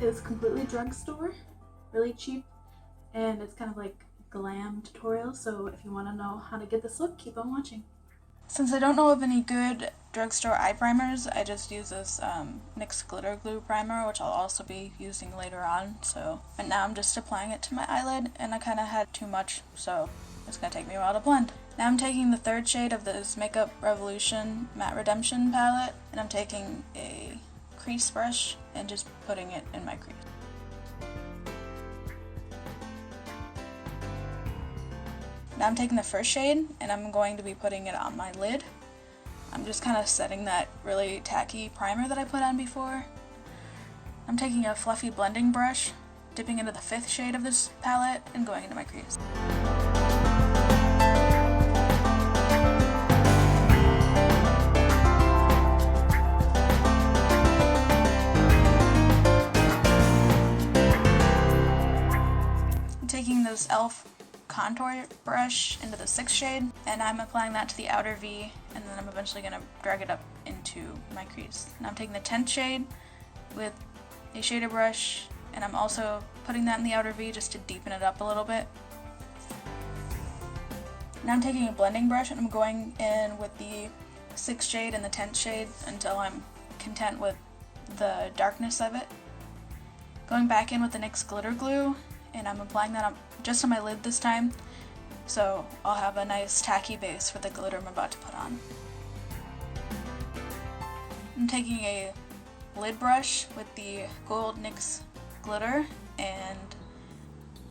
is completely drugstore, really cheap, and it's kind of like glam tutorial, so if you want to know how to get this look, keep on watching. Since I don't know of any good drugstore eye primers, I just use this NYX glitter glue primer, which I'll also be using later on. So, and now I'm just applying it to my eyelid, and I kind of had too much, so it's gonna take me a while to blend. Now I'm taking the third shade of this Makeup Revolution Matte Redemption palette, and I'm taking a crease brush and just putting it in my crease. Now I'm taking the first shade and I'm going to be putting it on my lid. I'm just kind of setting that really tacky primer that I put on before. I'm taking a fluffy blending brush, dipping into the fifth shade of this palette and going into my crease. I'm taking this e.l.f. contour brush into the sixth shade, and I'm applying that to the outer V, and then I'm eventually going to drag it up into my crease. Now I'm taking the 10th shade with a shader brush, and I'm also putting that in the outer V just to deepen it up a little bit. Now I'm taking a blending brush and I'm going in with the 6th shade and the 10th shade until I'm content with the darkness of it. Going back in with the NYX glitter glue, and I'm applying that just on my lid this time, so I'll have a nice tacky base for the glitter I'm about to put on. I'm taking a lid brush with the gold NYX glitter, and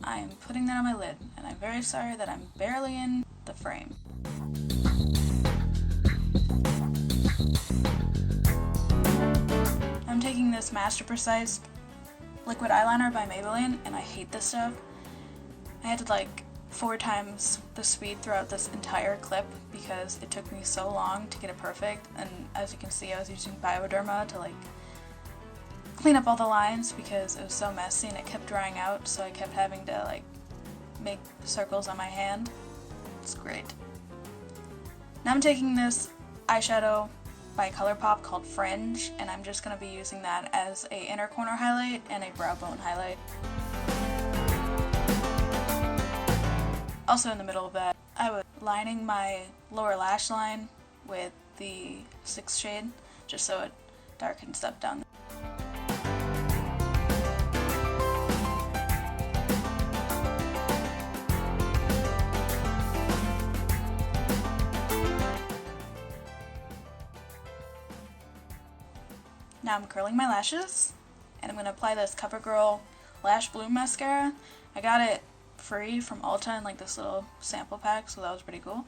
I'm putting that on my lid, and I'm very sorry that I'm barely in the frame. I'm taking this Master Precise liquid eyeliner by Maybelline, and I hate this stuff. I had to like 4 times the speed throughout this entire clip because it took me so long to get it perfect, and as you can see I was using Bioderma to like clean up all the lines because it was so messy and it kept drying out, so I kept having to like make circles on my hand. It's great. Now I'm taking this eyeshadow by ColourPop called Fringe, and I'm just going to be using that as a inner corner highlight and a brow bone highlight. Also in the middle of that, I was lining my lower lash line with the 6th shade just so it darkens up down there. Now I'm curling my lashes, and I'm going to apply this CoverGirl Lash Bloom Mascara. I got it free from Ulta in like this little sample pack, so that was pretty cool.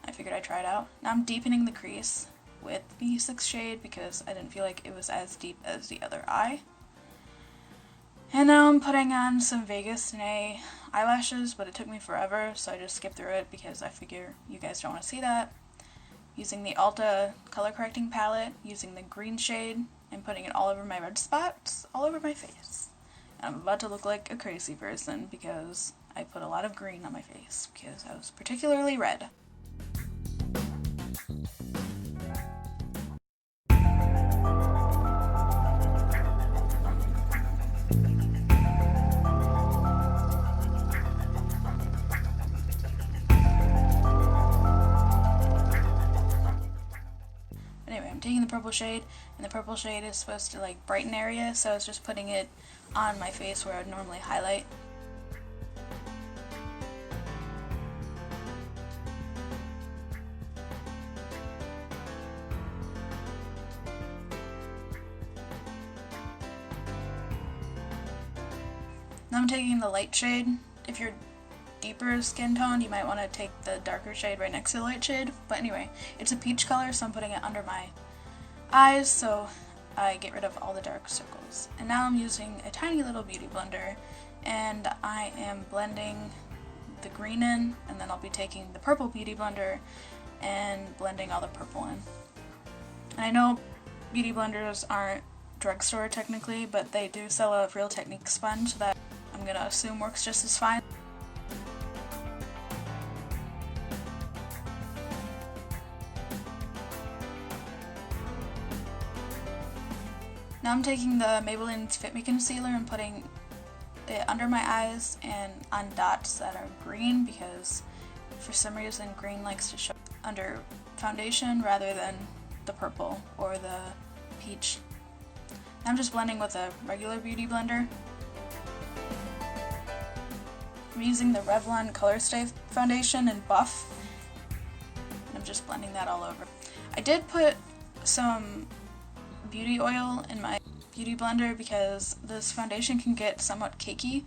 I figured I'd try it out. Now I'm deepening the crease with the 6th shade because I didn't feel like it was as deep as the other eye. And now I'm putting on some Vegas Nay eyelashes, but it took me forever, so I just skipped through it because I figure you guys don't want to see that. Using the Ulta color correcting palette, using the green shade, and putting it all over my red spots, all over my face. And I'm about to look like a crazy person because I put a lot of green on my face because I was particularly red. Anyway, I'm taking the purple shade, and the purple shade is supposed to like brighten area, so I was just putting it on my face where I would normally highlight. Now I'm taking the light shade. If you're deeper skin tone, you might want to take the darker shade right next to the light shade. But anyway, it's a peach color, so I'm putting it under my eyes so I get rid of all the dark circles. And now I'm using a tiny little beauty blender, and I am blending the green in, and then I'll be taking the purple beauty blender and blending all the purple in. And I know beauty blenders aren't drugstore technically, but they do sell a Real Technique sponge that I'm gonna assume works just as fine. Now I'm taking the Maybelline's Fit Me Concealer and putting it under my eyes and on dots that are green, because for some reason green likes to show under foundation rather than the purple or the peach. Now I'm just blending with a regular beauty blender. I'm using the Revlon Color Stay foundation in Buff, and I'm just blending that all over. I did put some beauty oil in my beauty blender because this foundation can get somewhat cakey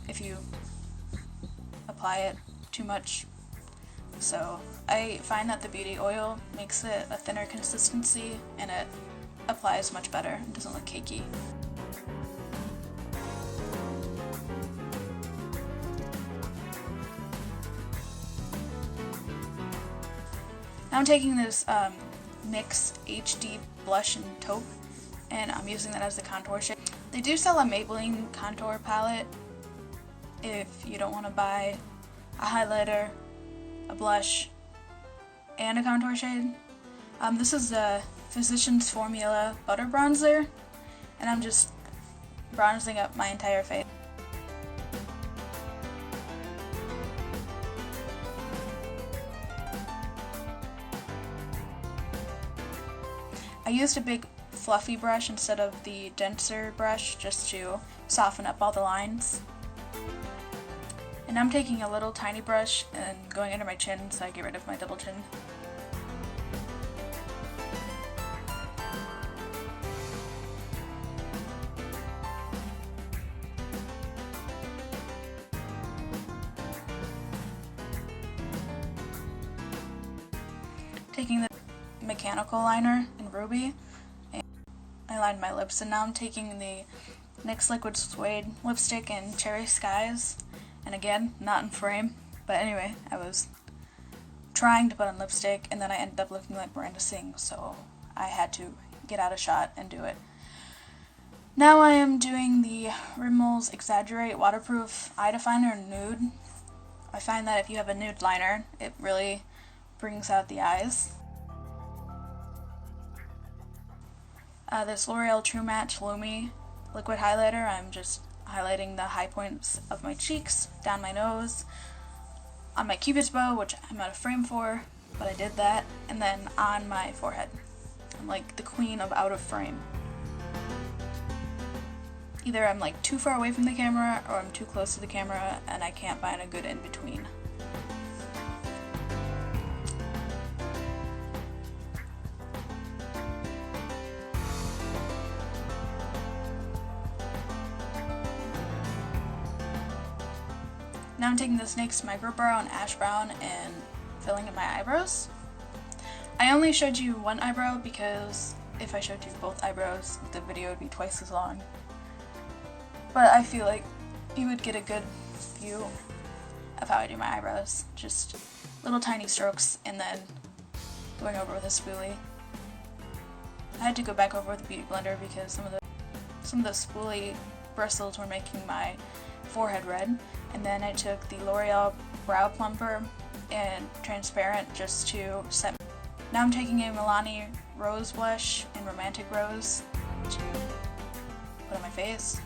if you apply it too much. So I find that the beauty oil makes it a thinner consistency and it applies much better and doesn't look cakey. Now I'm taking this NYX HD blush and taupe, and I'm using that as the contour shade. They do sell a Maybelline contour palette if you don't want to buy a highlighter, a blush, and a contour shade. This is the Physicians Formula Butter Bronzer, and I'm just bronzing up my entire face. I used a big fluffy brush instead of the denser brush just to soften up all the lines. And I'm taking a little tiny brush and going under my chin so I get rid of my double chin. Taking the mechanical liner in Ruby, and I lined my lips, and now I'm taking the NYX Liquid Suede lipstick in Cherry Skies, and again, not in frame, but anyway, I was trying to put on lipstick, and then I ended up looking like Miranda Singh, so I had to get out of shot and do it. Now I am doing the Rimmel's Exaggerate Waterproof Eye Definer Nude. I find that if you have a nude liner, it really brings out the eyes. This L'Oreal True Match Lumi liquid highlighter, I'm just highlighting the high points of my cheeks, down my nose, on my cupid's bow, which I'm out of frame for, but I did that, and then on my forehead. I'm like the queen of out of frame. Either I'm like too far away from the camera or I'm too close to the camera and I can't find a good in between. Now I'm taking this NYX Micro Brow in Ash Brown and filling in my eyebrows. I only showed you one eyebrow because if I showed you both eyebrows, the video would be twice as long. But I feel like you would get a good view of how I do my eyebrows. Just little tiny strokes and then going over with a spoolie. I had to go back over with a beauty blender because some of the spoolie bristles were making my forehead red, and then I took the L'Oreal Brow Plumper and Transparent just to set. Now I'm taking a Milani Rose Blush in Romantic Rose to put on my face.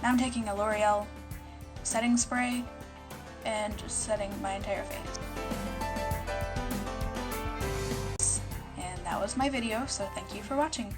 Now I'm taking a L'Oreal setting spray and just setting my entire face. And that was my video, so thank you for watching.